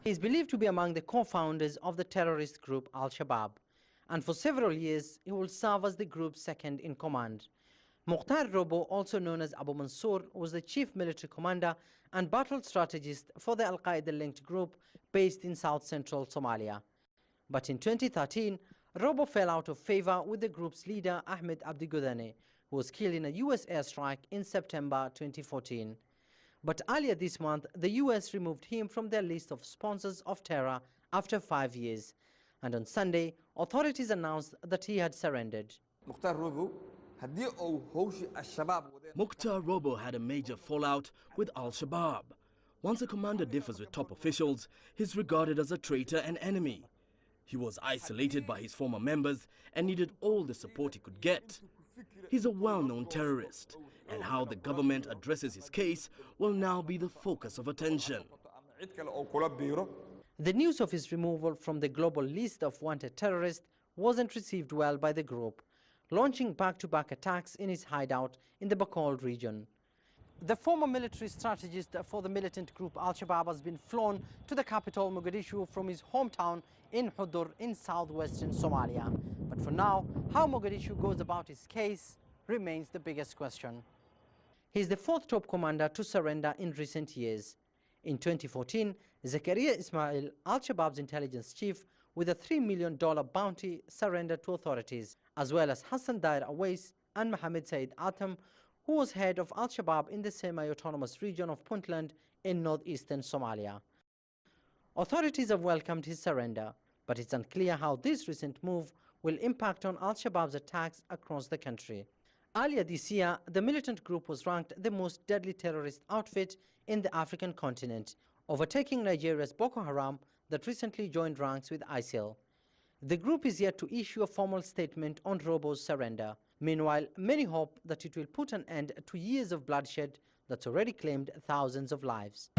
He is believed to be among the co-founders of the terrorist group Al-Shabaab, and for several years he will serve as the group's second in command. Mukhtar Robow, also known as Abu Mansour, was the chief military commander and battle strategist for the Al-Qaeda-linked group based in south-central Somalia. But in 2013, Robow fell out of favor with the group's leader Ahmed Abdi Godane, who was killed in a US airstrike in September 2014. But earlier this month, the US removed him from their list of sponsors of terror after 5 years. And on Sunday, authorities announced that he had surrendered. Mukhtar Robow had a major fallout with Al-Shabaab. Once a commander differs with top officials, he's regarded as a traitor and enemy. He was isolated by his former members and needed all the support he could get. He's a well-known terrorist, and how the government addresses his case will now be the focus of attention. The news of his removal from the global list of wanted terrorists wasn't received well by the group, launching back-to-back attacks in his hideout in the Bakol region. The former military strategist for the militant group Al-Shabaab has been flown to the capital Mogadishu from his hometown in Hudur in southwestern Somalia. But for now, how Mogadishu goes about his case remains the biggest question. He is the fourth top commander to surrender in recent years. In 2014, Zakaria Ismail, Al-Shabaab's intelligence chief, with a $3 million bounty, surrendered to authorities, as well as Hassan Awais and Mohammed Said Atam, who was head of Al-Shabaab in the semi-autonomous region of Puntland in northeastern Somalia. Authorities have welcomed his surrender, but it's unclear how this recent move will impact on Al-Shabaab's attacks across the country. Earlier this year, the militant group was ranked the most deadly terrorist outfit in the African continent, overtaking Nigeria's Boko Haram that recently joined ranks with ISIL. The group is yet to issue a formal statement on Robow's surrender. Meanwhile, many hope that it will put an end to years of bloodshed that's already claimed thousands of lives.